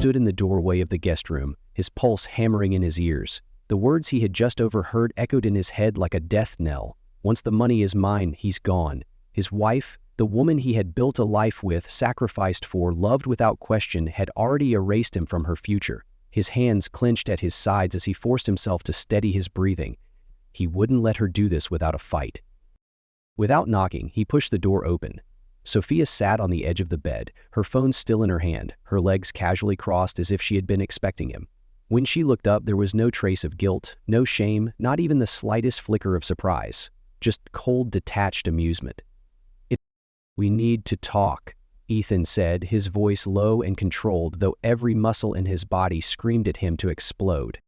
stood in the doorway of the guest room, his pulse hammering in his ears. The words he had just overheard echoed in his head like a death knell. Once the money is mine, he's gone. His wife, the woman he had built a life with, sacrificed for, loved without question, had already erased him from her future. His hands clenched at his sides as he forced himself to steady his breathing. He wouldn't let her do this without a fight. Without knocking, he pushed the door open. Sophia sat on the edge of the bed, her phone still in her hand, her legs casually crossed as if she had been expecting him. When she looked up, there was no trace of guilt, no shame, not even the slightest flicker of surprise. Just cold, detached amusement. "We need to talk," Ethan said, his voice low and controlled, though every muscle in his body screamed at him to explode.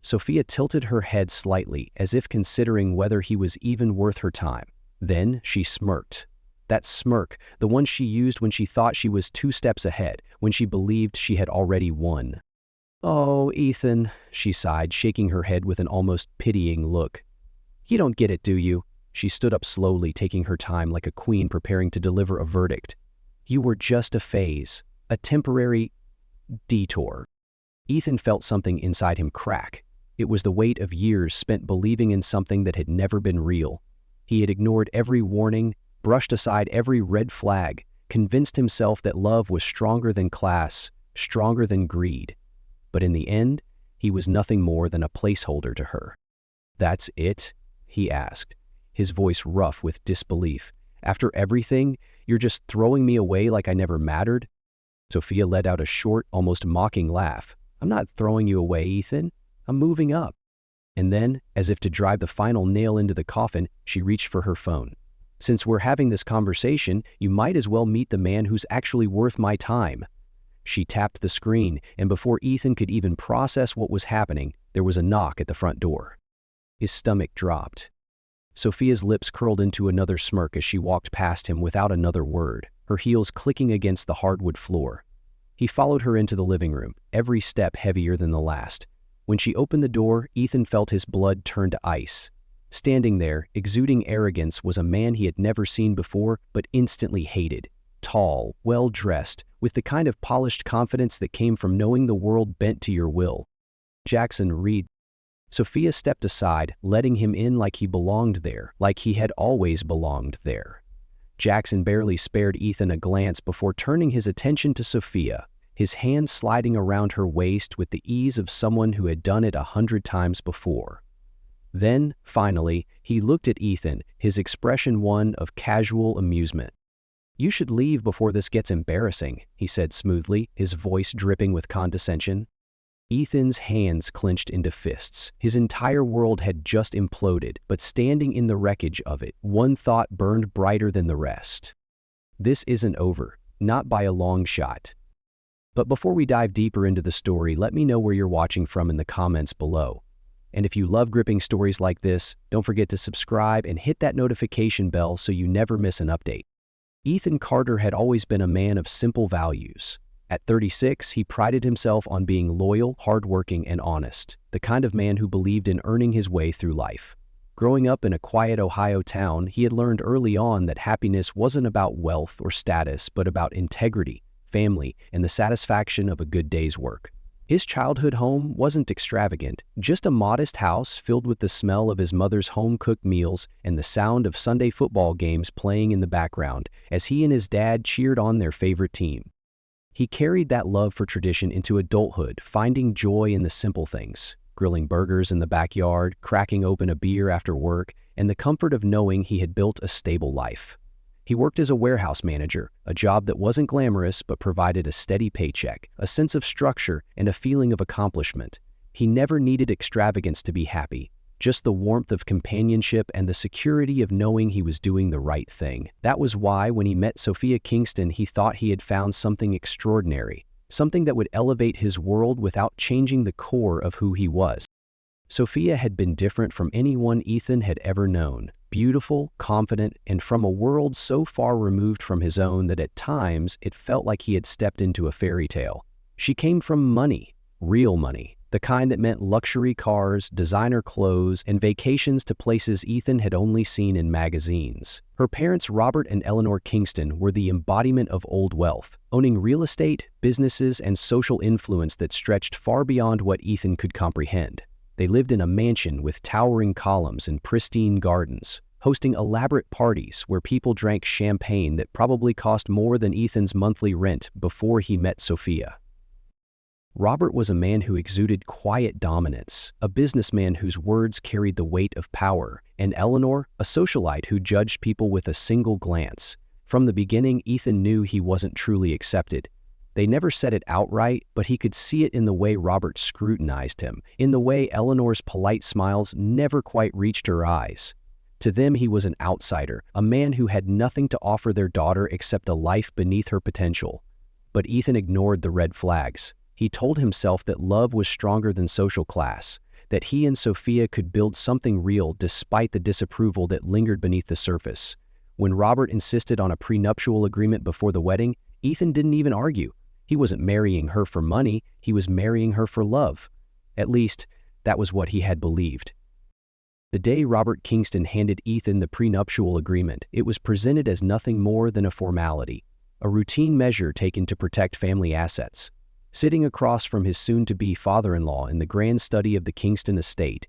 Sophia tilted her head slightly, as if considering whether he was even worth her time. Then she smirked. That smirk, the one she used when she thought she was 2 steps ahead, when she believed she had already won. "Oh, Ethan," she sighed, shaking her head with an almost pitying look. "You don't get it, do you?" She stood up slowly, taking her time like a queen preparing to deliver a verdict. "You were just a phase, a temporary detour." Ethan felt something inside him crack. It was the weight of years spent believing in something that had never been real. He had ignored every warning, brushed aside every red flag, convinced himself that love was stronger than class, stronger than greed. But in the end, he was nothing more than a placeholder to her. "That's it?" he asked, his voice rough with disbelief. "After everything, you're just throwing me away like I never mattered?" Sophia let out a short, almost mocking laugh. "I'm not throwing you away, Ethan. I'm moving up." And then, as if to drive the final nail into the coffin, she reached for her phone. "Since we're having this conversation, you might as well meet the man who's actually worth my time." She tapped the screen, and before Ethan could even process what was happening, there was a knock at the front door. His stomach dropped. Sophia's lips curled into another smirk as she walked past him without another word, her heels clicking against the hardwood floor. He followed her into the living room, every step heavier than the last. When she opened the door, Ethan felt his blood turn to ice. Standing there, exuding arrogance, was a man he had never seen before but instantly hated. Tall, well-dressed, with the kind of polished confidence that came from knowing the world bent to your will. "Jackson Reed." Sophia stepped aside, letting him in like he belonged there, like he had always belonged there. Jackson barely spared Ethan a glance before turning his attention to Sophia, his hand sliding around her waist with the ease of someone who had done it 100 times before. Then, finally, he looked at Ethan, his expression one of casual amusement. "You should leave before this gets embarrassing," he said smoothly, his voice dripping with condescension. Ethan's hands clenched into fists. His entire world had just imploded, but standing in the wreckage of it, one thought burned brighter than the rest. This isn't over, not by a long shot. But before we dive deeper into the story, let me know where you're watching from in the comments below. And if you love gripping stories like this, don't forget to subscribe and hit that notification bell so you never miss an update. Ethan Carter had always been a man of simple values. At 36, he prided himself on being loyal, hardworking, and honest, the kind of man who believed in earning his way through life. Growing up in a quiet Ohio town, he had learned early on that happiness wasn't about wealth or status, but about integrity, family, and the satisfaction of a good day's work. His childhood home wasn't extravagant, just a modest house filled with the smell of his mother's home-cooked meals and the sound of Sunday football games playing in the background as he and his dad cheered on their favorite team. He carried that love for tradition into adulthood, finding joy in the simple things, grilling burgers in the backyard, cracking open a beer after work, and the comfort of knowing he had built a stable life. He worked as a warehouse manager, a job that wasn't glamorous but provided a steady paycheck, a sense of structure, and a feeling of accomplishment. He never needed extravagance to be happy, just the warmth of companionship and the security of knowing he was doing the right thing. That was why, when he met Sophia Kingston, he thought he had found something extraordinary, something that would elevate his world without changing the core of who he was. Sophia had been different from anyone Ethan had ever known. Beautiful, confident, and from a world so far removed from his own that at times it felt like he had stepped into a fairy tale. She came from money, real money, the kind that meant luxury cars, designer clothes, and vacations to places Ethan had only seen in magazines. Her parents, Robert and Eleanor Kingston, were the embodiment of old wealth, owning real estate, businesses, and social influence that stretched far beyond what Ethan could comprehend. They lived in a mansion with towering columns and pristine gardens, hosting elaborate parties where people drank champagne that probably cost more than Ethan's monthly rent before he met Sophia. Robert was a man who exuded quiet dominance, a businessman whose words carried the weight of power, and Eleanor, a socialite who judged people with a single glance. From the beginning, Ethan knew he wasn't truly accepted. They never said it outright, but he could see it in the way Robert scrutinized him, in the way Eleanor's polite smiles never quite reached her eyes. To them, he was an outsider, a man who had nothing to offer their daughter except a life beneath her potential. But Ethan ignored the red flags. He told himself that love was stronger than social class, that he and Sophia could build something real despite the disapproval that lingered beneath the surface. When Robert insisted on a prenuptial agreement before the wedding, Ethan didn't even argue. He wasn't marrying her for money, he was marrying her for love. At least, that was what he had believed. The day Robert Kingston handed Ethan the prenuptial agreement, it was presented as nothing more than a formality, a routine measure taken to protect family assets. Sitting across from his soon-to-be father-in-law in the grand study of the Kingston estate,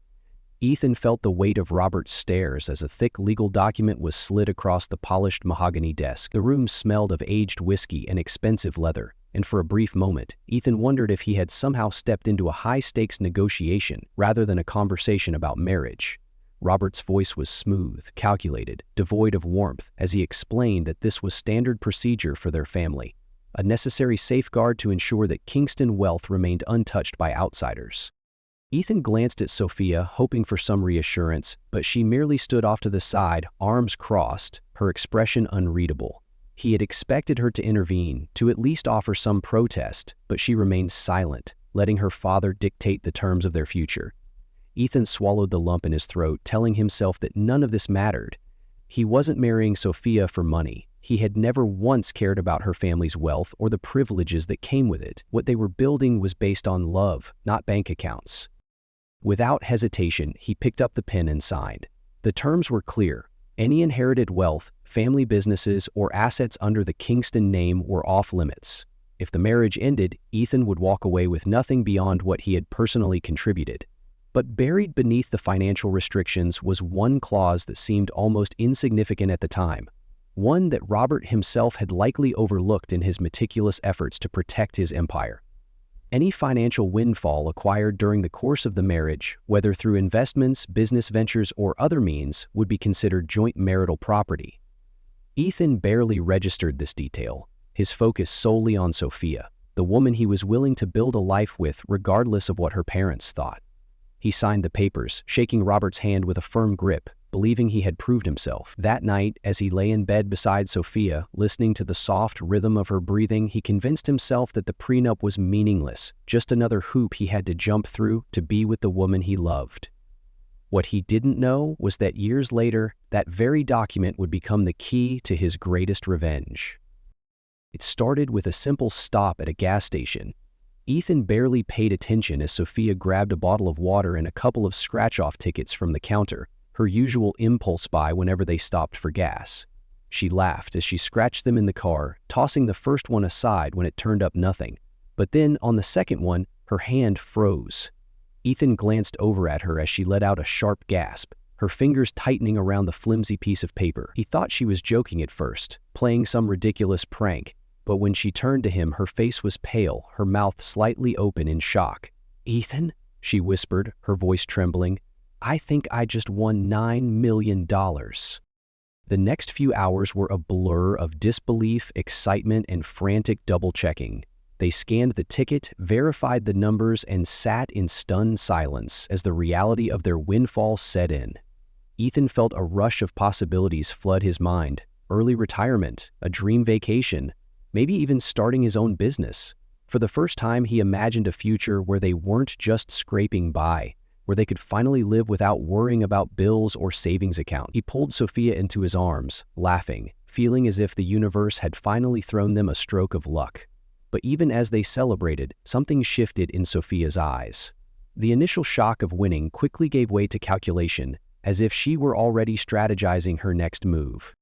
Ethan felt the weight of Robert's stares as a thick legal document was slid across the polished mahogany desk. The room smelled of aged whiskey and expensive leather, and for a brief moment, Ethan wondered if he had somehow stepped into a high-stakes negotiation rather than a conversation about marriage. Robert's voice was smooth, calculated, devoid of warmth, as he explained that this was standard procedure for their family, a necessary safeguard to ensure that Kingston wealth remained untouched by outsiders. Ethan glanced at Sophia, hoping for some reassurance, but she merely stood off to the side, arms crossed, her expression unreadable. He had expected her to intervene, to at least offer some protest, but she remained silent, letting her father dictate the terms of their future. Ethan swallowed the lump in his throat, telling himself that none of this mattered. He wasn't marrying Sophia for money. He had never once cared about her family's wealth or the privileges that came with it. What they were building was based on love, not bank accounts. Without hesitation, he picked up the pen and signed. The terms were clear. Any inherited wealth, family businesses, or assets under the Kingston name were off limits. If the marriage ended, Ethan would walk away with nothing beyond what he had personally contributed. But buried beneath the financial restrictions was one clause that seemed almost insignificant at the time. One that Robert himself had likely overlooked in his meticulous efforts to protect his empire. Any financial windfall acquired during the course of the marriage, whether through investments, business ventures, or other means, would be considered joint marital property. Ethan barely registered this detail, his focus solely on Sophia, the woman he was willing to build a life with regardless of what her parents thought. He signed the papers, shaking Robert's hand with a firm grip, believing he had proved himself. That night, as he lay in bed beside Sophia, listening to the soft rhythm of her breathing, he convinced himself that the prenup was meaningless, just another hoop he had to jump through to be with the woman he loved. What he didn't know was that years later, that very document would become the key to his greatest revenge. It started with a simple stop at a gas station. Ethan barely paid attention as Sophia grabbed a bottle of water and a couple of scratch-off tickets from the counter, her usual impulse buy whenever they stopped for gas. She laughed as she scratched them in the car, tossing the first one aside when it turned up nothing. But then, on the second one, her hand froze. Ethan glanced over at her as she let out a sharp gasp, her fingers tightening around the flimsy piece of paper. He thought she was joking at first, playing some ridiculous prank, but when she turned to him, her face was pale, her mouth slightly open in shock. "Ethan?" she whispered, her voice trembling. "I think I just won $9 million. The next few hours were a blur of disbelief, excitement, and frantic double-checking. They scanned the ticket, verified the numbers, and sat in stunned silence as the reality of their windfall set in. Ethan felt a rush of possibilities flood his mind. Early retirement, a dream vacation, maybe even starting his own business. For the first time, he imagined a future where they weren't just scraping by, where they could finally live without worrying about bills or savings account. He pulled Sophia into his arms, laughing, feeling as if the universe had finally thrown them a stroke of luck. But even as they celebrated, something shifted in Sophia's eyes. The initial shock of winning quickly gave way to calculation, as if she were already strategizing her next move.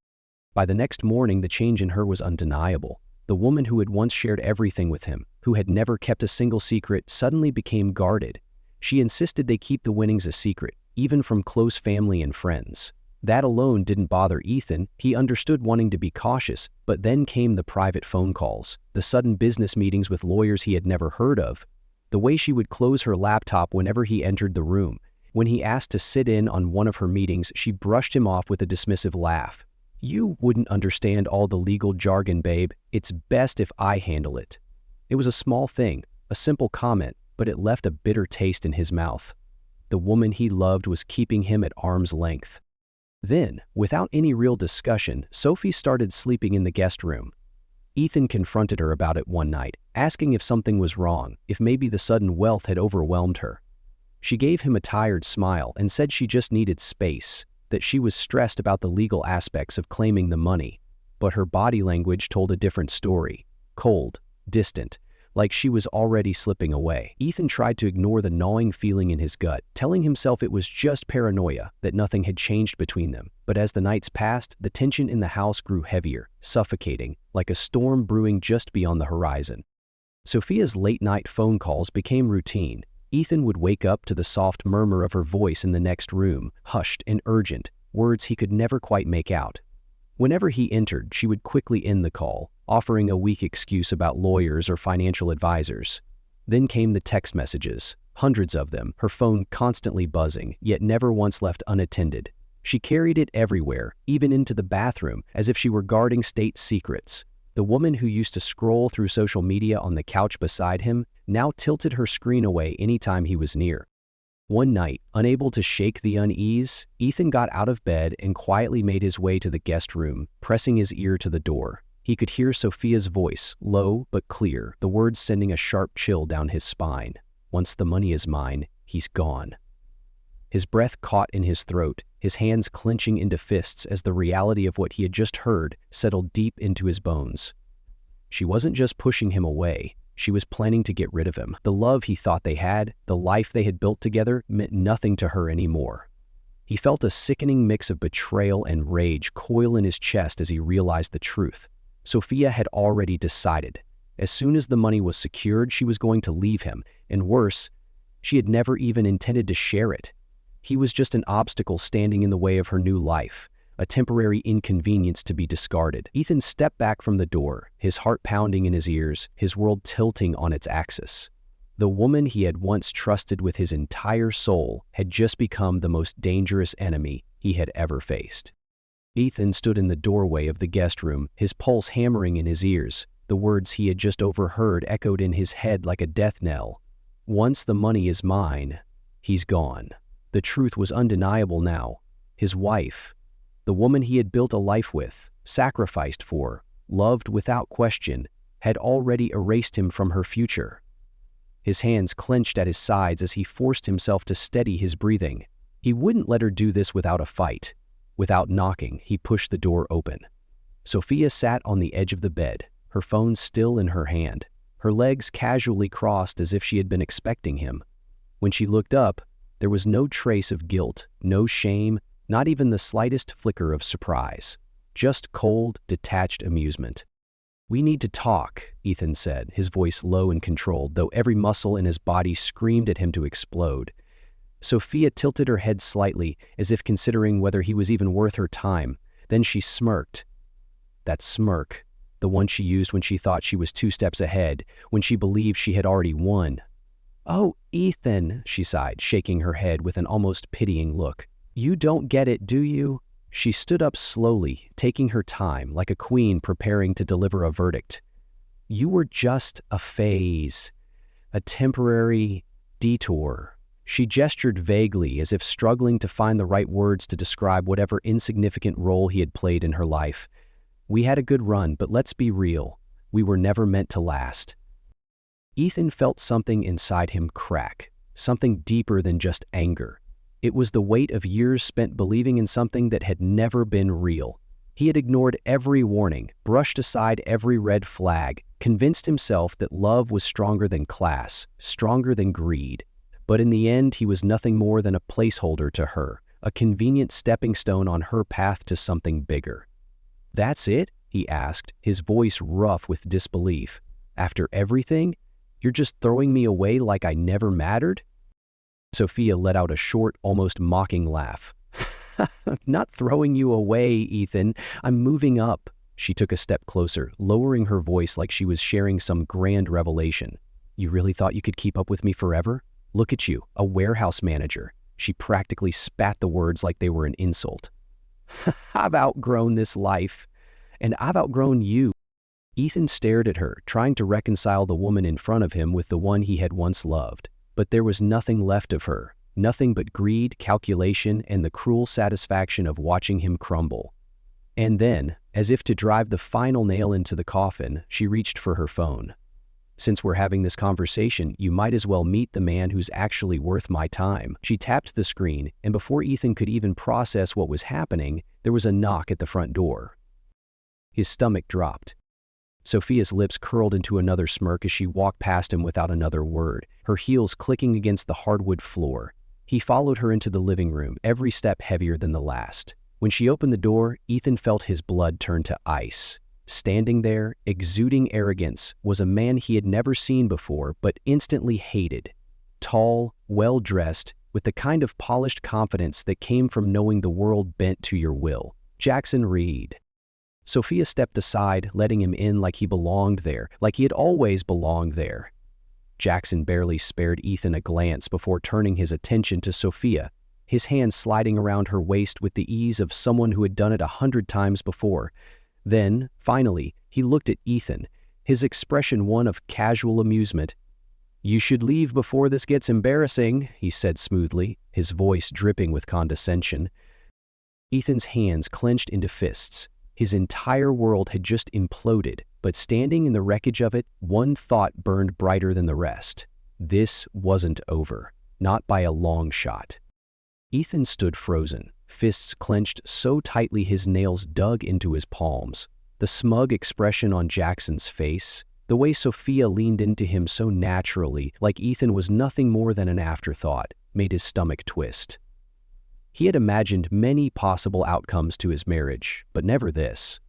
By the next morning, the change in her was undeniable. The woman who had once shared everything with him, who had never kept a single secret, suddenly became guarded. She insisted they keep the winnings a secret, even from close family and friends. That alone didn't bother Ethan. He understood wanting to be cautious, but then came the private phone calls, the sudden business meetings with lawyers he had never heard of, the way she would close her laptop whenever he entered the room. When he asked to sit in on one of her meetings, she brushed him off with a dismissive laugh. "You wouldn't understand all the legal jargon, babe. It's best if I handle it." It was a small thing, a simple comment, but it left a bitter taste in his mouth. The woman he loved was keeping him at arm's length. Then, without any real discussion, Sophie started sleeping in the guest room. Ethan confronted her about it one night, asking if something was wrong, if maybe the sudden wealth had overwhelmed her. She gave him a tired smile and said she just needed space, that she was stressed about the legal aspects of claiming the money. But her body language told a different story, cold, distant, like she was already slipping away. Ethan tried to ignore the gnawing feeling in his gut, telling himself it was just paranoia, that nothing had changed between them. But as the nights passed, the tension in the house grew heavier, suffocating, like a storm brewing just beyond the horizon. Sophia's late-night phone calls became routine. Ethan would wake up to the soft murmur of her voice in the next room, hushed and urgent, words he could never quite make out. Whenever he entered, she would quickly end the call, offering a weak excuse about lawyers or financial advisors. Then came the text messages, hundreds of them, her phone constantly buzzing, yet never once left unattended. She carried it everywhere, even into the bathroom, as if she were guarding state secrets. The woman who used to scroll through social media on the couch beside him now tilted her screen away anytime he was near. One night, unable to shake the unease, Ethan got out of bed and quietly made his way to the guest room, pressing his ear to the door. He could hear Sophia's voice, low but clear, the words sending a sharp chill down his spine. "Once the money is mine, he's gone." His breath caught in his throat, his hands clenching into fists as the reality of what he had just heard settled deep into his bones. She wasn't just pushing him away. She was planning to get rid of him. The love he thought they had, the life they had built together, meant nothing to her anymore. He felt a sickening mix of betrayal and rage coil in his chest as he realized the truth. Sophia had already decided. As soon as the money was secured, she was going to leave him, and worse, she had never even intended to share it. He was just an obstacle standing in the way of her new life, a temporary inconvenience to be discarded. Ethan stepped back from the door, his heart pounding in his ears, his world tilting on its axis. The woman he had once trusted with his entire soul had just become the most dangerous enemy he had ever faced. Ethan stood in the doorway of the guest room, his pulse hammering in his ears. The words he had just overheard echoed in his head like a death knell. "Once the money is mine, he's gone." The truth was undeniable now. His wife, the woman he had built a life with, sacrificed for, loved without question, had already erased him from her future. His hands clenched at his sides as he forced himself to steady his breathing. He wouldn't let her do this without a fight. Without knocking, he pushed the door open. Sophia sat on the edge of the bed, her phone still in her hand, her legs casually crossed as if she had been expecting him. When she looked up, there was no trace of guilt, no shame, not even the slightest flicker of surprise. Just cold, detached amusement. "We need to talk," Ethan said, his voice low and controlled, though every muscle in his body screamed at him to explode. Sophia tilted her head slightly, as if considering whether he was even worth her time. Then she smirked. That smirk, the one she used when she thought she was 2 steps ahead, when she believed she had already won. "Oh, Ethan," she sighed, shaking her head with an almost pitying look. "You don't get it, do you?" She stood up slowly, taking her time, like a queen preparing to deliver a verdict. "You were just a phase, a temporary detour." She gestured vaguely, as if struggling to find the right words to describe whatever insignificant role he had played in her life. "We had a good run, but let's be real. We were never meant to last." Ethan felt something inside him crack, something deeper than just anger. It was the weight of years spent believing in something that had never been real. He had ignored every warning, brushed aside every red flag, convinced himself that love was stronger than class, stronger than greed. But in the end, he was nothing more than a placeholder to her, a convenient stepping stone on her path to something bigger. "That's it?" he asked, his voice rough with disbelief. "After everything? You're just throwing me away like I never mattered?" Sophia let out a short, almost mocking laugh. "Not throwing you away, Ethan. I'm moving up." She took a step closer, lowering her voice like she was sharing some grand revelation. "You really thought you could keep up with me forever? Look at you, a warehouse manager." She practically spat the words like they were an insult. "I've outgrown this life. And I've outgrown you." Ethan stared at her, trying to reconcile the woman in front of him with the one he had once loved. But there was nothing left of her, nothing but greed, calculation, and the cruel satisfaction of watching him crumble. And then, as if to drive the final nail into the coffin, she reached for her phone. "Since we're having this conversation, you might as well meet the man who's actually worth my time." She tapped the screen, and before Ethan could even process what was happening, there was a knock at the front door. His stomach dropped. Sophia's lips curled into another smirk as she walked past him without another word, her heels clicking against the hardwood floor. He followed her into the living room, every step heavier than the last. When she opened the door, Ethan felt his blood turn to ice. Standing there, exuding arrogance, was a man he had never seen before but instantly hated. Tall, well-dressed, with the kind of polished confidence that came from knowing the world bent to your will. Jackson Reed. Sophia stepped aside, letting him in like he belonged there, like he had always belonged there. Jackson barely spared Ethan a glance before turning his attention to Sophia, his hand sliding around her waist with the ease of someone who had done it 100 times before. Then, finally, he looked at Ethan, his expression one of casual amusement. "You should leave before this gets embarrassing," he said smoothly, his voice dripping with condescension. Ethan's hands clenched into fists. His entire world had just imploded, but standing in the wreckage of it, one thought burned brighter than the rest. This wasn't over, not by a long shot. Ethan stood frozen, fists clenched so tightly his nails dug into his palms. The smug expression on Jackson's face, the way Sophia leaned into him so naturally, like Ethan was nothing more than an afterthought, made his stomach twist. He had imagined many possible outcomes to his marriage, but never this.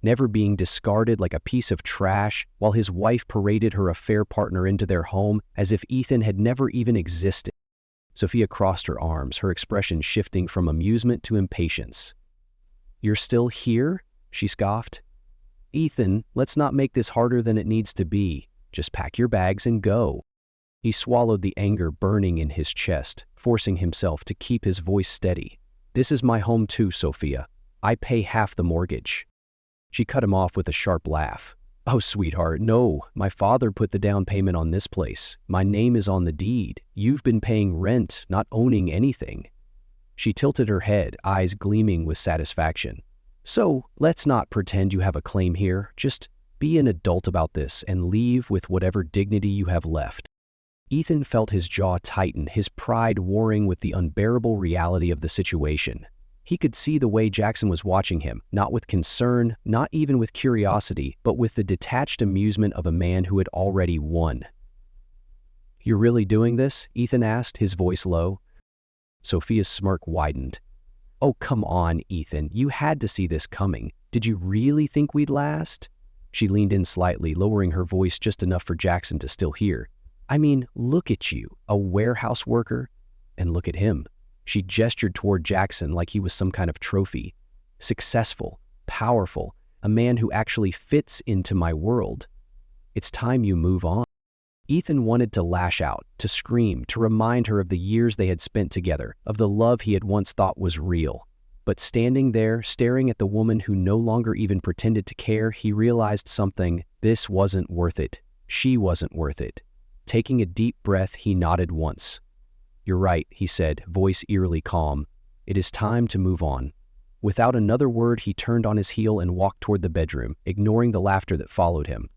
Never being discarded like a piece of trash while his wife paraded her affair partner into their home as if Ethan had never even existed. Sophia crossed her arms, her expression shifting from amusement to impatience. "You're still here?" she scoffed. "Ethan, let's not make this harder than it needs to be. Just pack your bags and go." He swallowed the anger burning in his chest, forcing himself to keep his voice steady. "This is my home too, Sophia. I pay half the mortgage." She cut him off with a sharp laugh. "Oh, sweetheart, no. My father put the down payment on this place. My name is on the deed. You've been paying rent, not owning anything." She tilted her head, eyes gleaming with satisfaction. "So, let's not pretend you have a claim here. Just be an adult about this and leave with whatever dignity you have left." Ethan felt his jaw tighten, his pride warring with the unbearable reality of the situation. He could see the way Jackson was watching him, not with concern, not even with curiosity, but with the detached amusement of a man who had already won. "You're really doing this?" Ethan asked, his voice low. Sophia's smirk widened. "Oh, come on, Ethan. You had to see this coming. Did you really think we'd last?" She leaned in slightly, lowering her voice just enough for Jackson to still hear. "I mean, look at you, a warehouse worker. And look at him." She gestured toward Jackson like he was some kind of trophy. "Successful, powerful, a man who actually fits into my world. It's time you move on." Ethan wanted to lash out, to scream, to remind her of the years they had spent together, of the love he had once thought was real. But standing there, staring at the woman who no longer even pretended to care, he realized something. This wasn't worth it. She wasn't worth it. Taking a deep breath, he nodded once. "You're right," he said, voice eerily calm. "It is time to move on." Without another word, he turned on his heel and walked toward the bedroom, ignoring the laughter that followed him.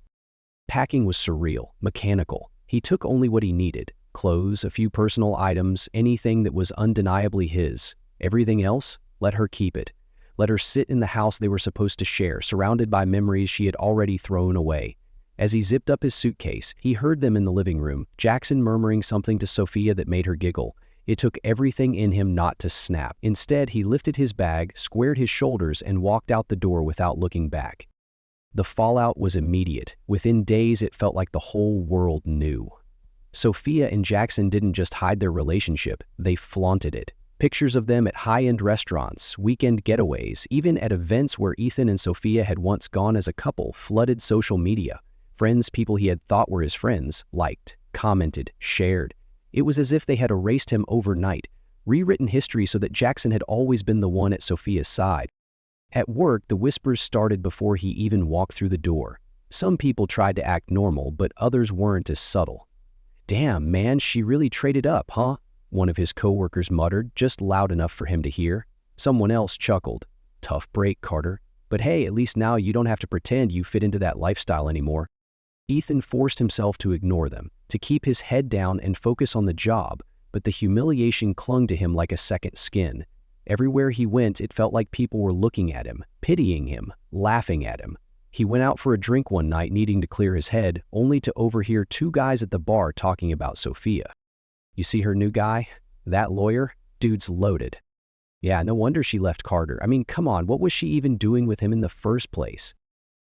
Packing was surreal, mechanical. He took only what he needed: clothes, a few personal items, anything that was undeniably his. Everything else, let her keep it. Let her sit in the house they were supposed to share, surrounded by memories she had already thrown away. As he zipped up his suitcase, he heard them in the living room, Jackson murmuring something to Sophia that made her giggle. It took everything in him not to snap. Instead, he lifted his bag, squared his shoulders, and walked out the door without looking back. The fallout was immediate. Within days, it felt like the whole world knew. Sophia and Jackson didn't just hide their relationship, they flaunted it. Pictures of them at high-end restaurants, weekend getaways, even at events where Ethan and Sophia had once gone as a couple, flooded social media. Friends, people he had thought were his friends, liked, commented, shared. It was as if they had erased him overnight, rewritten history so that Jackson had always been the one at Sophia's side. At work, the whispers started before he even walked through the door. Some people tried to act normal, but others weren't as subtle. "Damn, man, she really traded up, huh?" one of his coworkers muttered, just loud enough for him to hear. Someone else chuckled. "Tough break, Carter. But hey, at least now you don't have to pretend you fit into that lifestyle anymore." Ethan forced himself to ignore them, to keep his head down and focus on the job, but the humiliation clung to him like a second skin. Everywhere he went, it felt like people were looking at him, pitying him, laughing at him. He went out for a drink one night needing to clear his head, only to overhear two guys at the bar talking about Sophia. "You see her new guy? That lawyer? Dude's loaded." "Yeah, no wonder she left Carter. I mean, come on, what was she even doing with him in the first place?"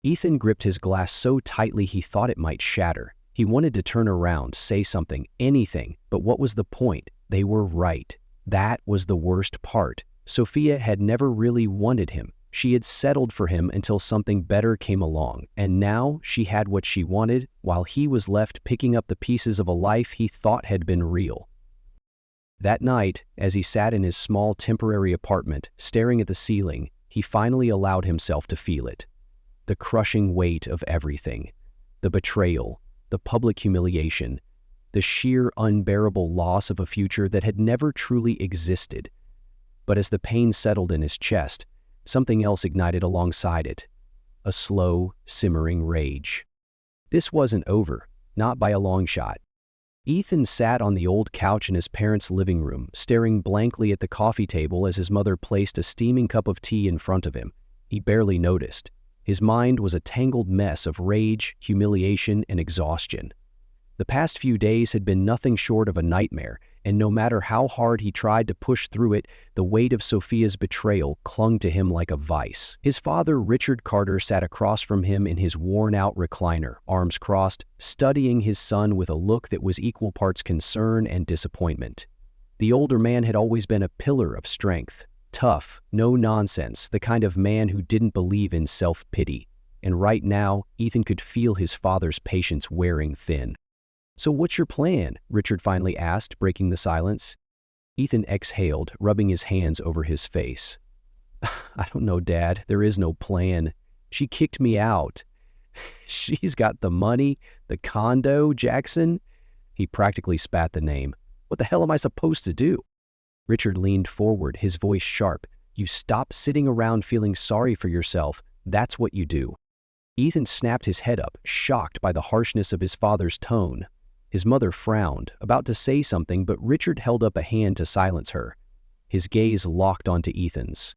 Ethan gripped his glass so tightly he thought it might shatter. He wanted to turn around, say something, anything, but what was the point? They were right. That was the worst part. Sophia had never really wanted him. She had settled for him until something better came along, and now she had what she wanted, while he was left picking up the pieces of a life he thought had been real. That night, as he sat in his small temporary apartment, staring at the ceiling, he finally allowed himself to feel it. The crushing weight of everything. The betrayal, the public humiliation, the sheer unbearable loss of a future that had never truly existed. But as the pain settled in his chest, something else ignited alongside it. A slow, simmering rage. This wasn't over, not by a long shot. Ethan sat on the old couch in his parents' living room, staring blankly at the coffee table as his mother placed a steaming cup of tea in front of him. He barely noticed. His mind was a tangled mess of rage, humiliation, and exhaustion. The past few days had been nothing short of a nightmare, and no matter how hard he tried to push through it, the weight of Sophia's betrayal clung to him like a vice. His father, Richard Carter, sat across from him in his worn-out recliner, arms crossed, studying his son with a look that was equal parts concern and disappointment. The older man had always been a pillar of strength. Tough, no nonsense, the kind of man who didn't believe in self-pity. And right now, Ethan could feel his father's patience wearing thin. "So what's your plan?" Richard finally asked, breaking the silence. Ethan exhaled, rubbing his hands over his face. "I don't know, Dad. There is no plan. She kicked me out." "She's got the money, the condo, Jackson." He practically spat the name. "What the hell am I supposed to do?" Richard leaned forward, his voice sharp. "You stop sitting around feeling sorry for yourself. That's what you do." Ethan snapped his head up, shocked by the harshness of his father's tone. His mother frowned, about to say something, but Richard held up a hand to silence her. His gaze locked onto Ethan's.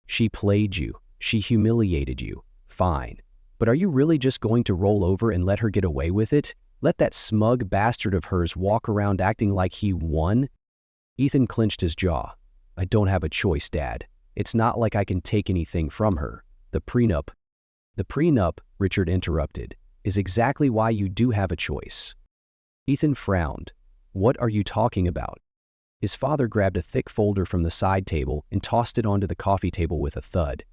"She played you. She humiliated you. Fine. But are you really just going to roll over and let her get away with it? Let that smug bastard of hers walk around acting like he won?" Ethan clenched his jaw. "I don't have a choice, Dad. It's not like I can take anything from her. The prenup." "The prenup," Richard interrupted, "is exactly why you do have a choice." Ethan frowned. "What are you talking about?" His father grabbed a thick folder from the side table and tossed it onto the coffee table with a thud.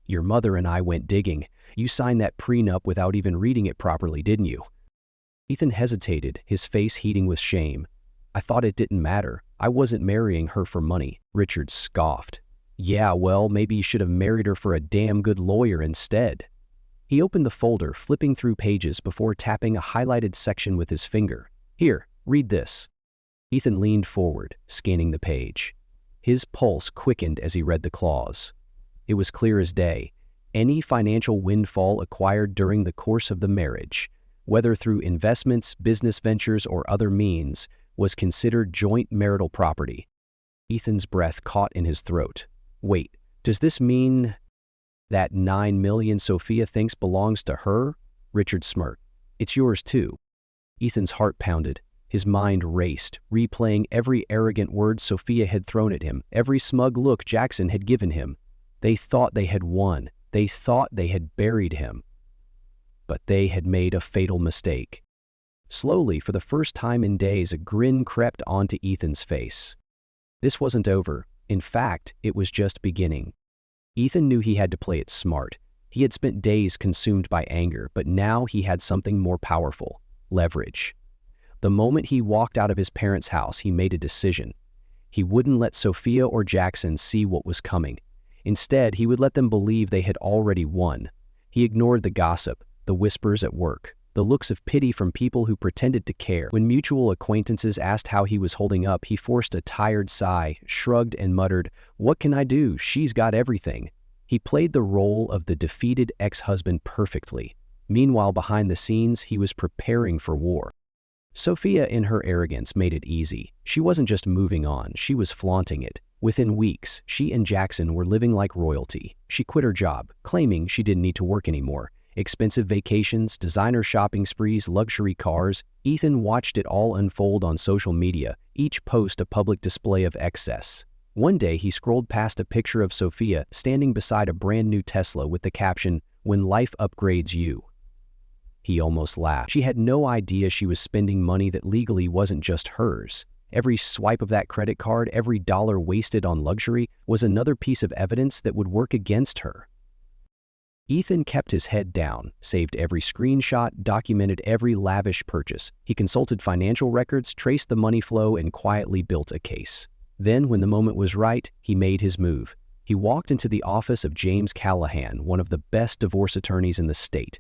"Your mother and I went digging. You signed that prenup without even reading it properly, didn't you?" Ethan hesitated, his face heating with shame. "I thought it didn't matter. I wasn't marrying her for money." Richard scoffed. "Yeah, well, maybe you should have married her for a damn good lawyer instead." He opened the folder, flipping through pages before tapping a highlighted section with his finger. "Here, read this." Ethan leaned forward, scanning the page. His pulse quickened as he read the clause. It was clear as day. Any financial windfall acquired during the course of the marriage, whether through investments, business ventures, or other means, was considered joint marital property. Ethan's breath caught in his throat. "Wait, does this mean that $9 million Sophia thinks belongs to her?" Richard smirked. It's yours too. Ethan's heart pounded. His mind raced, replaying every arrogant word Sophia had thrown at him, every smug look Jackson had given him. They thought they had won. They thought they had buried him. But they had made a fatal mistake. Slowly, for the first time in days, a grin crept onto Ethan's face. This wasn't over. In fact, it was just beginning. Ethan knew he had to play it smart. He had spent days consumed by anger, but now he had something more powerful: leverage. The moment he walked out of his parents' house, he made a decision. He wouldn't let Sophia or Jackson see what was coming. Instead, he would let them believe they had already won. He ignored the gossip, the whispers at work, the looks of pity from people who pretended to care. When mutual acquaintances asked how he was holding up, he forced a tired sigh, shrugged, and muttered, "What can I do? She's got everything." He played the role of the defeated ex-husband perfectly. Meanwhile, behind the scenes, he was preparing for war. Sophia, in her arrogance, made it easy. She wasn't just moving on, she was flaunting it. Within weeks, she and Jackson were living like royalty. She quit her job, claiming she didn't need to work anymore. Expensive vacations, designer shopping sprees, luxury cars. Ethan watched it all unfold on social media, each post a public display of excess. One day, he scrolled past a picture of Sophia standing beside a brand new Tesla with the caption, "When life upgrades you." He almost laughed. She had no idea she was spending money that legally wasn't just hers. Every swipe of that credit card, every dollar wasted on luxury, was another piece of evidence that would work against her. Ethan kept his head down, saved every screenshot, documented every lavish purchase. He consulted financial records, traced the money flow, and quietly built a case. Then, when the moment was right, he made his move. He walked into the office of James Callahan, one of the best divorce attorneys in the state.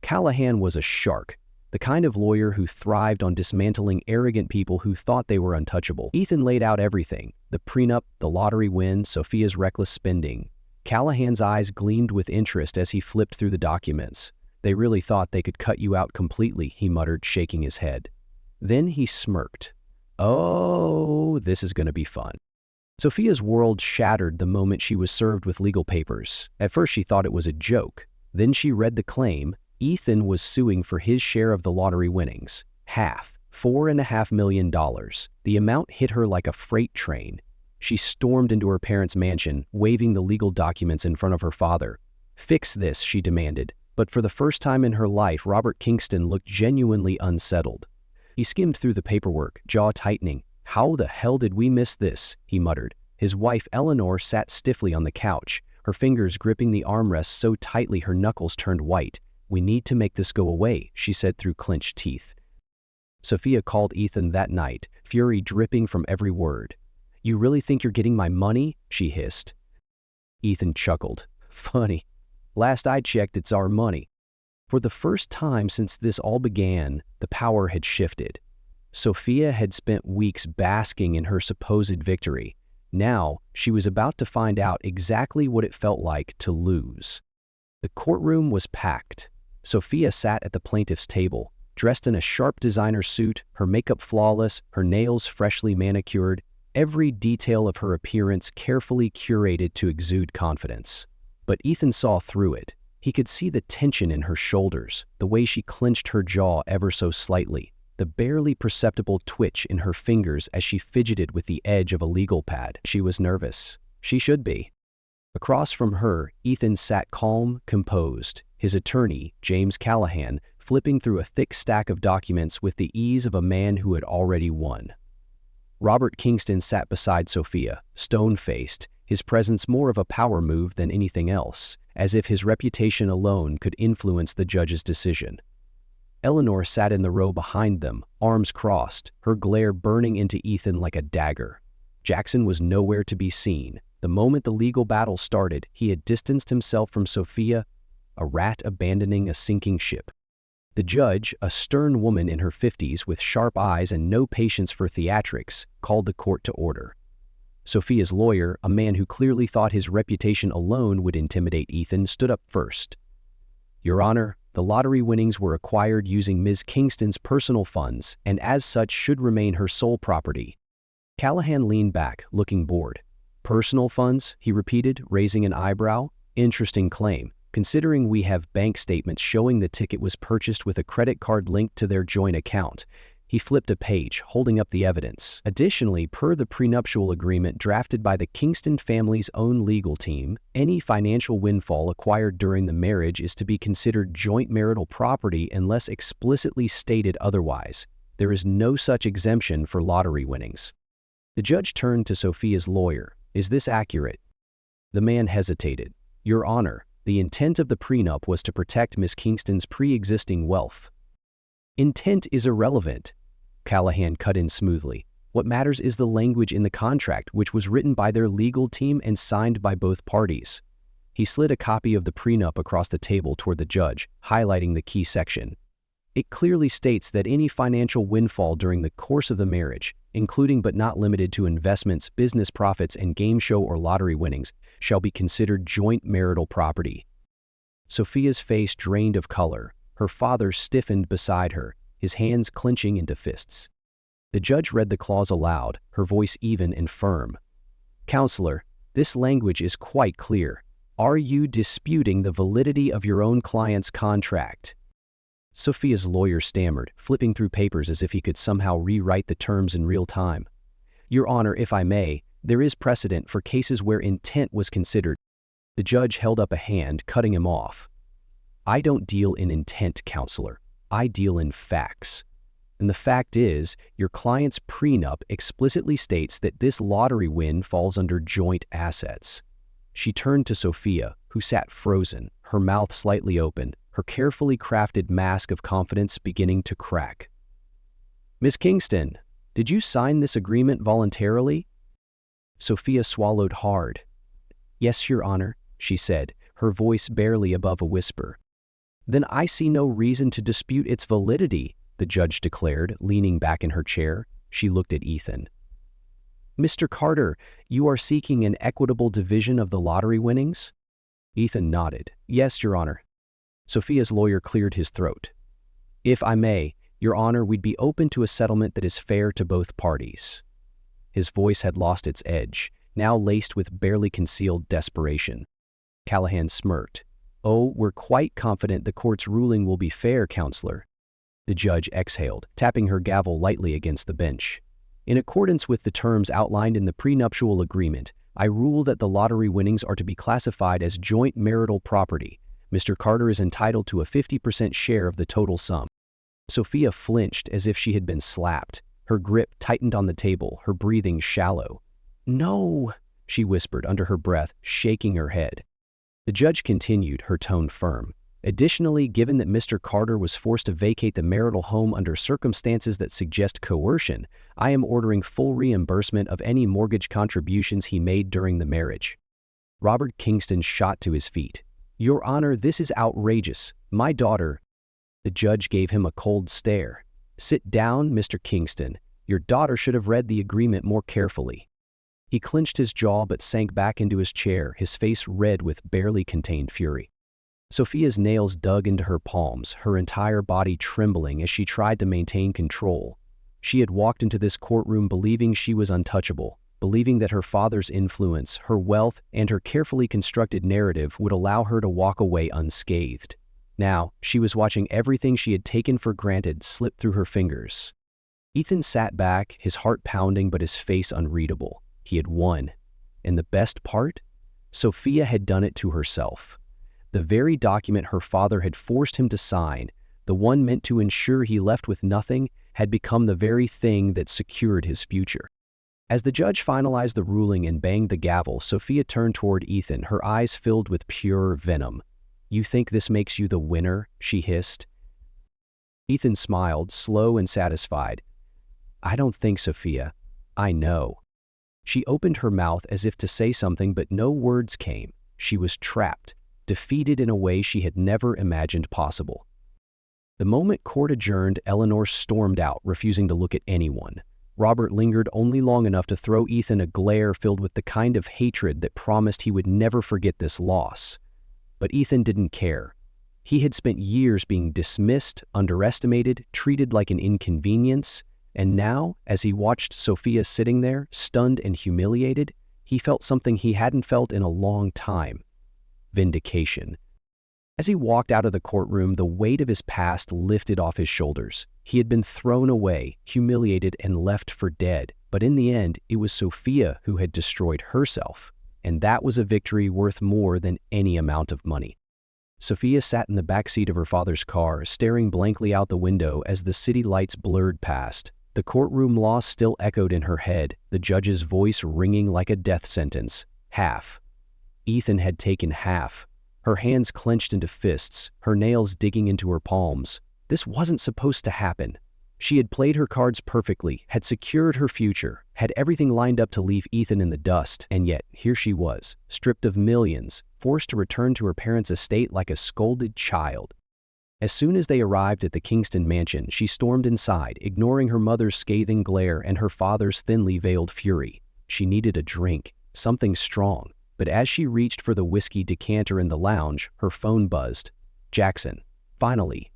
Callahan was a shark, the kind of lawyer who thrived on dismantling arrogant people who thought they were untouchable. Ethan laid out everything: the prenup, the lottery win, Sophia's reckless spending. Callahan's eyes gleamed with interest as he flipped through the documents. "They really thought they could cut you out completely," he muttered, shaking his head. Then he smirked. "Oh, this is going to be fun." Sophia's world shattered the moment she was served with legal papers. At first she thought it was a joke. Then she read the claim. Ethan was suing for his share of the lottery winnings. Half, $4.5 million. The amount hit her like a freight train. She stormed into her parents' mansion, waving the legal documents in front of her father. "Fix this," she demanded. But for the first time in her life, Robert Kingston looked genuinely unsettled. He skimmed through the paperwork, jaw tightening. "How the hell did we miss this?" he muttered. His wife, Eleanor, sat stiffly on the couch, her fingers gripping the armrests so tightly her knuckles turned white. "We need to make this go away," she said through clenched teeth. Sophia called Ethan that night, fury dripping from every word. "You really think you're getting my money?" she hissed. Ethan chuckled. "Funny. Last I checked, it's our money." For the first time since this all began, the power had shifted. Sophia had spent weeks basking in her supposed victory. Now, she was about to find out exactly what it felt like to lose. The courtroom was packed. Sophia sat at the plaintiff's table, dressed in a sharp designer suit, her makeup flawless, her nails freshly manicured, every detail of her appearance carefully curated to exude confidence. But Ethan saw through it. He could see the tension in her shoulders, the way she clenched her jaw ever so slightly, the barely perceptible twitch in her fingers as she fidgeted with the edge of a legal pad. She was nervous. She should be. Across from her, Ethan sat calm, composed, his attorney, James Callahan, flipping through a thick stack of documents with the ease of a man who had already won. Robert Kingston sat beside Sophia, stone-faced, his presence more of a power move than anything else, as if his reputation alone could influence the judge's decision. Eleanor sat in the row behind them, arms crossed, her glare burning into Ethan like a dagger. Jackson was nowhere to be seen. The moment the legal battle started, he had distanced himself from Sophia, a rat abandoning a sinking ship. The judge, a stern woman in her 50s with sharp eyes and no patience for theatrics, called the court to order. Sophia's lawyer, a man who clearly thought his reputation alone would intimidate Ethan, stood up first. "Your Honor, the lottery winnings were acquired using Ms. Kingston's personal funds and as such should remain her sole property." Callahan leaned back, looking bored. "Personal funds?" he repeated, raising an eyebrow. "Interesting claim. considering we have bank statements showing the ticket was purchased with a credit card linked to their joint account." He flipped a page, holding up the evidence. "Additionally, per the prenuptial agreement drafted by the Kingston family's own legal team, any financial windfall acquired during the marriage is to be considered joint marital property unless explicitly stated otherwise. There is no such exemption for lottery winnings." The judge turned to Sophia's lawyer. "Is this accurate?" The man hesitated. "Your Honor, the intent of the prenup was to protect Miss Kingston's pre-existing wealth." "Intent is irrelevant," Callahan cut in smoothly. "What matters is the language in the contract, which was written by their legal team and signed by both parties." He slid a copy of the prenup across the table toward the judge, highlighting the key section. "It clearly states that any financial windfall during the course of the marriage, including but not limited to investments, business profits, and game show or lottery winnings, shall be considered joint marital property." Sophia's face drained of color. Her father stiffened beside her, his hands clenching into fists. The judge read the clause aloud, her voice even and firm. "Counselor, this language is quite clear. Are you disputing the validity of your own client's contract?" Sophia's lawyer stammered, flipping through papers as if he could somehow rewrite the terms in real time. "Your Honor, if I may, there is precedent for cases where intent was considered." The judge held up a hand, cutting him off. "I don't deal in intent, counselor. I deal in facts. And the fact is, your client's prenup explicitly states that this lottery win falls under joint assets." She turned to Sophia, who sat frozen, her mouth slightly open, her carefully crafted mask of confidence beginning to crack. "Miss Kingston, did you sign this agreement voluntarily?" Sophia swallowed hard. "Yes, Your Honor," she said, her voice barely above a whisper. "Then I see no reason to dispute its validity," the judge declared, leaning back in her chair. She looked at Ethan. "Mr. Carter, you are seeking an equitable division of the lottery winnings?" Ethan nodded. "Yes, Your Honor." Sophia's lawyer cleared his throat. "If I may, Your Honor, we'd be open to a settlement that is fair to both parties." His voice had lost its edge, now laced with barely concealed desperation. Callahan smirked. "Oh, we're quite confident the court's ruling will be fair, counselor." The judge exhaled, tapping her gavel lightly against the bench. "In accordance with the terms outlined in the prenuptial agreement, I rule that the lottery winnings are to be classified as joint marital property. Mr. Carter is entitled to a 50% share of the total sum." Sophia flinched as if she had been slapped. Her grip tightened on the table, her breathing shallow. "No," she whispered under her breath, shaking her head. The judge continued, her tone firm. "Additionally, given that Mr. Carter was forced to vacate the marital home under circumstances that suggest coercion, I am ordering full reimbursement of any mortgage contributions he made during the marriage." Robert Kingston shot to his feet. "Your Honor, this is outrageous. My daughter—" The judge gave him a cold stare. "Sit down, Mr. Kingston. Your daughter should have read the agreement more carefully." He clenched his jaw but sank back into his chair, his face red with barely contained fury. Sophia's nails dug into her palms, her entire body trembling as she tried to maintain control. She had walked into this courtroom believing she was untouchable, believing that her father's influence, her wealth, and her carefully constructed narrative would allow her to walk away unscathed. Now, she was watching everything she had taken for granted slip through her fingers. Ethan sat back, his heart pounding but his face unreadable. He had won. And the best part? Sophia had done it to herself. The very document her father had forced him to sign, the one meant to ensure he left with nothing, had become the very thing that secured his future. As the judge finalized the ruling and banged the gavel, Sophia turned toward Ethan, her eyes filled with pure venom. "You think this makes you the winner?" she hissed. Ethan smiled, slow and satisfied. "I don't think, Sophia. I know." She opened her mouth as if to say something, but no words came. She was trapped, defeated in a way she had never imagined possible. The moment court adjourned, Eleanor stormed out, refusing to look at anyone. Robert lingered only long enough to throw Ethan a glare filled with the kind of hatred that promised he would never forget this loss. But Ethan didn't care. He had spent years being dismissed, underestimated, treated like an inconvenience, and now, as he watched Sophia sitting there, stunned and humiliated, he felt something he hadn't felt in a long time: vindication. As he walked out of the courtroom, the weight of his past lifted off his shoulders. He had been thrown away, humiliated, and left for dead. But in the end, it was Sophia who had destroyed herself. And that was a victory worth more than any amount of money. Sophia sat in the backseat of her father's car, staring blankly out the window as the city lights blurred past. The courtroom law still echoed in her head, the judge's voice ringing like a death sentence. Half. Ethan had taken half. Her hands clenched into fists, her nails digging into her palms. This wasn't supposed to happen. She had played her cards perfectly, had secured her future, had everything lined up to leave Ethan in the dust, and yet here she was, stripped of millions, forced to return to her parents' estate like a scolded child. As soon as they arrived at the Kingston mansion, she stormed inside, ignoring her mother's scathing glare and her father's thinly veiled fury. She needed a drink, something strong. But as she reached for the whiskey decanter in the lounge, her phone buzzed. Jackson. Finally.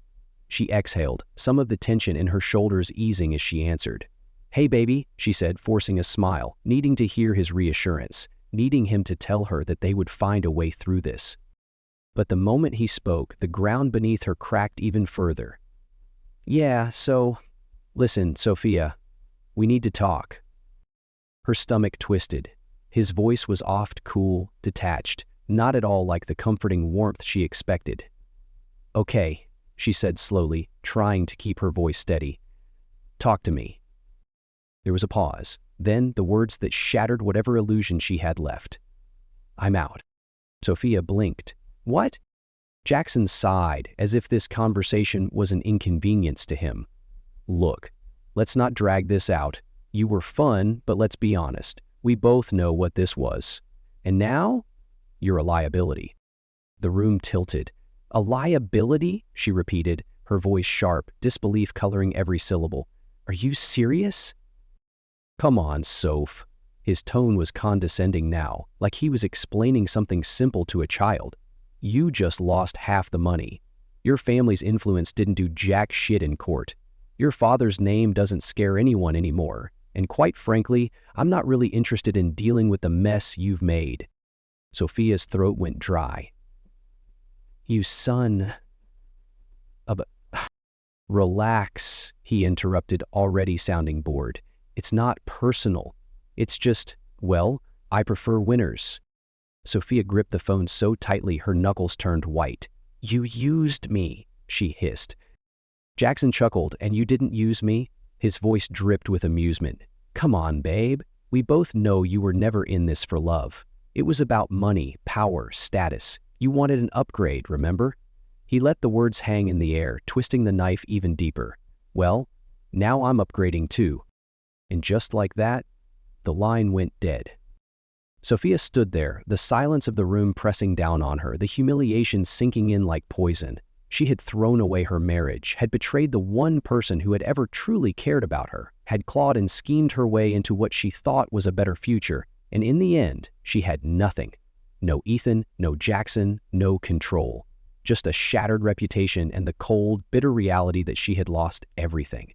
She exhaled, some of the tension in her shoulders easing as she answered. "Hey, baby," she said, forcing a smile, needing to hear his reassurance, needing him to tell her that they would find a way through this. But the moment he spoke, the ground beneath her cracked even further. "Yeah, so, listen, Sophia, we need to talk." Her stomach twisted. His voice was oft cool, detached, not at all like the comforting warmth she expected. "Okay," she said slowly, trying to keep her voice steady. "Talk to me." There was a pause, then the words that shattered whatever illusion she had left. "I'm out." Sophia blinked. "What?" Jackson sighed, as if this conversation was an inconvenience to him. "Look, let's not drag this out. You were fun, but let's be honest. We both know what this was. And now, you're a liability." The room tilted. "A liability?" she repeated, her voice sharp, disbelief coloring every syllable. "Are you serious?" "Come on, Soph." His tone was condescending now, like he was explaining something simple to a child. "You just lost half the money. Your family's influence didn't do jack shit in court. Your father's name doesn't scare anyone anymore. And quite frankly, I'm not really interested in dealing with the mess you've made." Sophia's throat went dry. "You son of a—" "Relax," he interrupted, already sounding bored. "It's not personal. It's just, well, I prefer winners." Sophia gripped the phone so tightly her knuckles turned white. "You used me," she hissed. Jackson chuckled. "And you didn't use me?" His voice dripped with amusement. "Come on, babe. We both know you were never in this for love. It was about money, power, status. You wanted an upgrade, remember?" He let the words hang in the air, twisting the knife even deeper. "Well, now I'm upgrading too." And just like that, the line went dead. Sophia stood there, the silence of the room pressing down on her, the humiliation sinking in like poison. She had thrown away her marriage, had betrayed the one person who had ever truly cared about her, had clawed and schemed her way into what she thought was a better future, and in the end, she had nothing. No Ethan, no Jackson, no control. Just a shattered reputation and the cold, bitter reality that she had lost everything.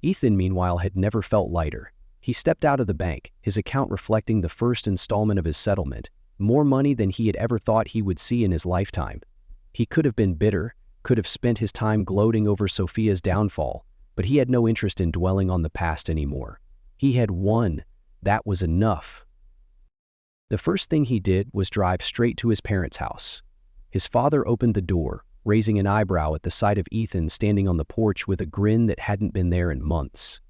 Ethan, meanwhile, had never felt lighter. He stepped out of the bank, his account reflecting the first installment of his settlement, more money than he had ever thought he would see in his lifetime. He could have been bitter, could have spent his time gloating over Sophia's downfall, but he had no interest in dwelling on the past anymore. He had won. That was enough. The first thing he did was drive straight to his parents' house. His father opened the door, raising an eyebrow at the sight of Ethan standing on the porch with a grin that hadn't been there in months.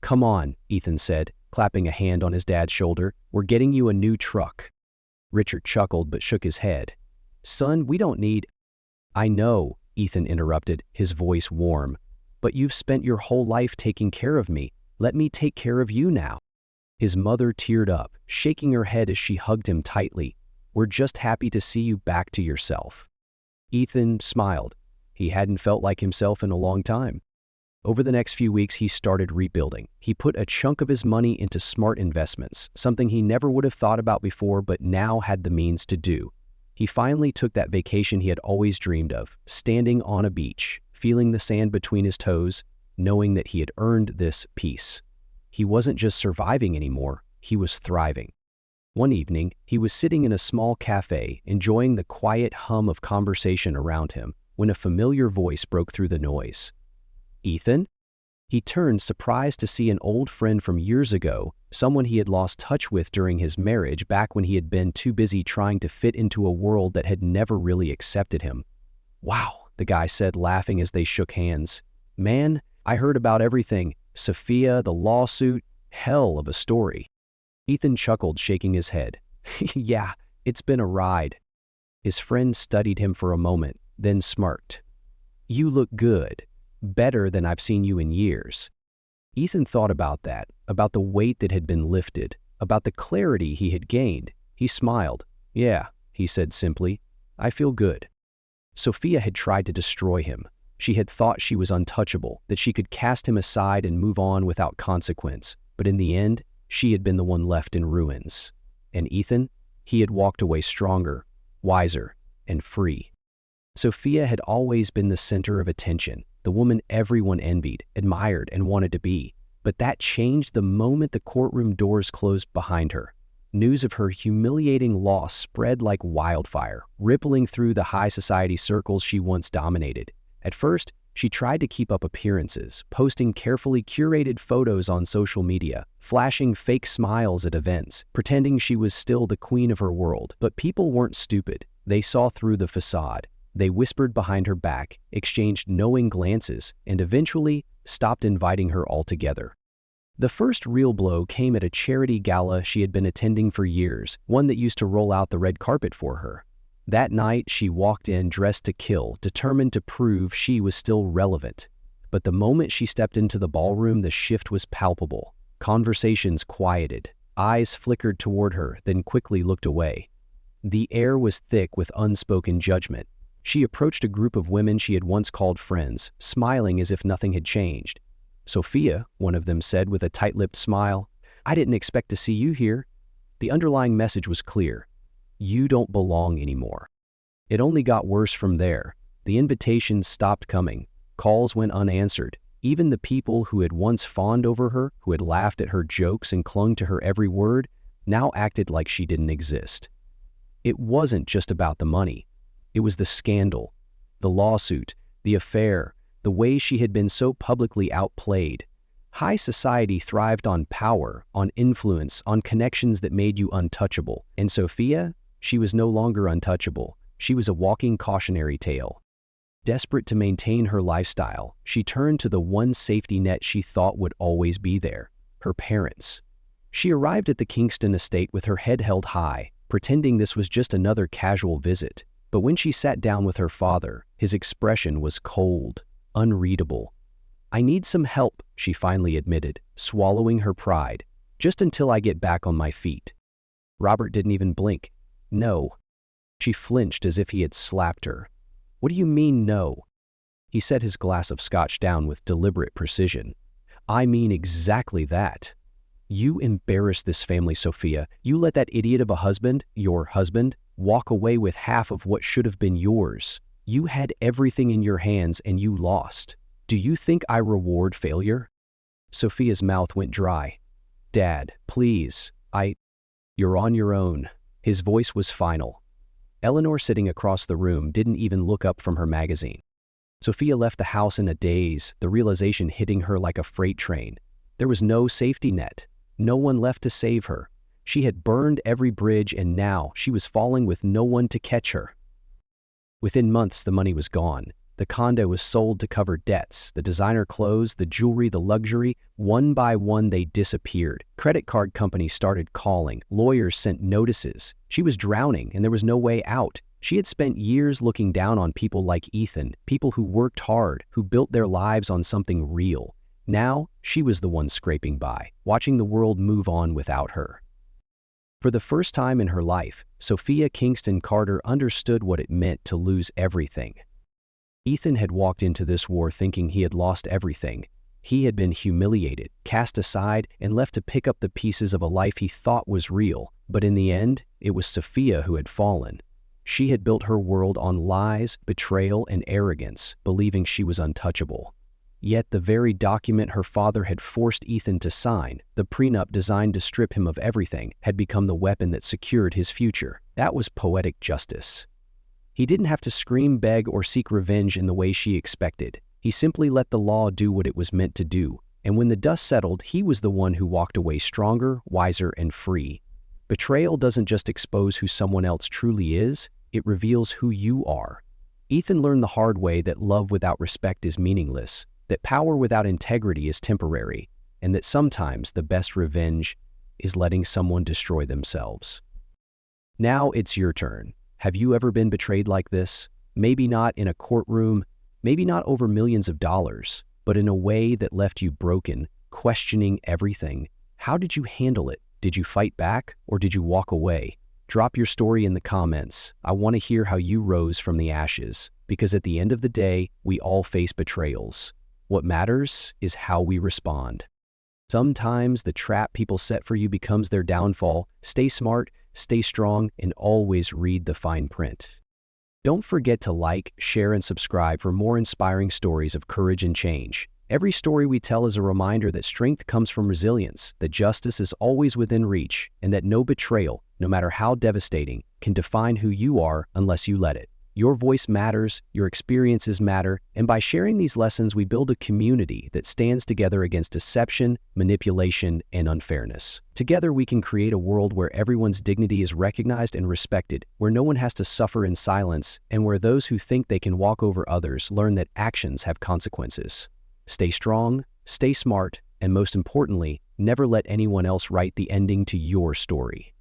"Come on," Ethan said, clapping a hand on his dad's shoulder. "We're getting you a new truck." Richard chuckled but shook his head. "Son, we don't need—" "I know," Ethan interrupted, his voice warm. "But you've spent your whole life taking care of me. Let me take care of you now." His mother teared up, shaking her head as she hugged him tightly. "We're just happy to see you back to yourself." Ethan smiled. He hadn't felt like himself in a long time. Over the next few weeks, he started rebuilding. He put a chunk of his money into smart investments, something he never would have thought about before but now had the means to do. He finally took that vacation he had always dreamed of, standing on a beach, feeling the sand between his toes, knowing that he had earned this peace. He wasn't just surviving anymore, he was thriving. One evening, he was sitting in a small cafe, enjoying the quiet hum of conversation around him, when a familiar voice broke through the noise. "Ethan?" He turned, surprised to see an old friend from years ago, someone he had lost touch with during his marriage back when he had been too busy trying to fit into a world that had never really accepted him. "Wow," the guy said, laughing as they shook hands. "Man, I heard about everything. Sophia, the lawsuit, hell of a story." Ethan chuckled, shaking his head. "Yeah, it's been a ride." His friend studied him for a moment, then smirked. "You look good. Better than I've seen you in years." Ethan thought about that, about the weight that had been lifted, about the clarity he had gained. He smiled. "Yeah," he said simply, "I feel good." Sophia had tried to destroy him. She had thought she was untouchable, that she could cast him aside and move on without consequence. But in the end, she had been the one left in ruins. And Ethan? He had walked away stronger, wiser, and free. Sophia had always been the center of attention, the woman everyone envied, admired, and wanted to be. But that changed the moment the courtroom doors closed behind her. News of her humiliating loss spread like wildfire, rippling through the high society circles she once dominated. At first, she tried to keep up appearances, posting carefully curated photos on social media, flashing fake smiles at events, pretending she was still the queen of her world. But people weren't stupid. They saw through the facade. They whispered behind her back, exchanged knowing glances, and eventually stopped inviting her altogether. The first real blow came at a charity gala she had been attending for years, one that used to roll out the red carpet for her. That night, she walked in dressed to kill, determined to prove she was still relevant. But the moment she stepped into the ballroom, the shift was palpable. Conversations quieted. Eyes flickered toward her, then quickly looked away. The air was thick with unspoken judgment. She approached a group of women she had once called friends, smiling as if nothing had changed. "Sophia," one of them said with a tight-lipped smile, "I didn't expect to see you here." The underlying message was clear. You don't belong anymore. It only got worse from there. The invitations stopped coming. Calls went unanswered. Even the people who had once fawned over her, who had laughed at her jokes and clung to her every word, now acted like she didn't exist. It wasn't just about the money. It was the scandal, the lawsuit, the affair, the way she had been so publicly outplayed. High society thrived on power, on influence, on connections that made you untouchable. And Sophia? She was no longer untouchable. She was a walking cautionary tale. Desperate to maintain her lifestyle, she turned to the one safety net she thought would always be there: her parents. She arrived at the Kingston estate with her head held high, pretending this was just another casual visit. But when she sat down with her father, his expression was cold, unreadable. "I need some help," she finally admitted, swallowing her pride. "Just until I get back on my feet." Robert didn't even blink. "No." She flinched as if he had slapped her. "What do you mean, no?" He set his glass of scotch down with deliberate precision. "I mean exactly that. You embarrassed this family, Sophia. You let that idiot of a husband, your husband, walk away with half of what should have been yours. You had everything in your hands and you lost. Do you think I reward failure?" Sophia's mouth went dry. "Dad, please, You're on your own." His voice was final. Eleanor, sitting across the room, didn't even look up from her magazine. Sophia left the house in a daze, the realization hitting her like a freight train. There was no safety net, no one left to save her. She had burned every bridge, and now she was falling with no one to catch her. Within months, the money was gone. The condo was sold to cover debts, the designer clothes, the jewelry, the luxury. One by one, they disappeared. Credit card companies started calling. Lawyers sent notices. She was drowning, and there was no way out. She had spent years looking down on people like Ethan, people who worked hard, who built their lives on something real. Now, she was the one scraping by, watching the world move on without her. For the first time in her life, Sophia Kingston Carter understood what it meant to lose everything. Ethan had walked into this war thinking he had lost everything. He had been humiliated, cast aside, and left to pick up the pieces of a life he thought was real. But in the end, it was Sophia who had fallen. She had built her world on lies, betrayal, and arrogance, believing she was untouchable. Yet the very document her father had forced Ethan to sign, the prenup designed to strip him of everything, had become the weapon that secured his future. That was poetic justice. He didn't have to scream, beg, or seek revenge in the way she expected. He simply let the law do what it was meant to do. And when the dust settled, he was the one who walked away stronger, wiser, and free. Betrayal doesn't just expose who someone else truly is, it reveals who you are. Ethan learned the hard way that love without respect is meaningless, that power without integrity is temporary, and that sometimes the best revenge is letting someone destroy themselves. Now it's your turn. Have you ever been betrayed like this? Maybe not in a courtroom, maybe not over millions of dollars, but in a way that left you broken, questioning everything. How did you handle it? Did you fight back, or did you walk away? Drop your story in the comments. I want to hear how you rose from the ashes, because at the end of the day, we all face betrayals. What matters is how we respond. Sometimes the trap people set for you becomes their downfall. Stay smart, stay strong, and always read the fine print. Don't forget to like, share, and subscribe for more inspiring stories of courage and change. Every story we tell is a reminder that strength comes from resilience, that justice is always within reach, and that no betrayal, no matter how devastating, can define who you are unless you let it. Your voice matters, your experiences matter, and by sharing these lessons, we build a community that stands together against deception, manipulation, and unfairness. Together, we can create a world where everyone's dignity is recognized and respected, where no one has to suffer in silence, and where those who think they can walk over others learn that actions have consequences. Stay strong, stay smart, and most importantly, never let anyone else write the ending to your story.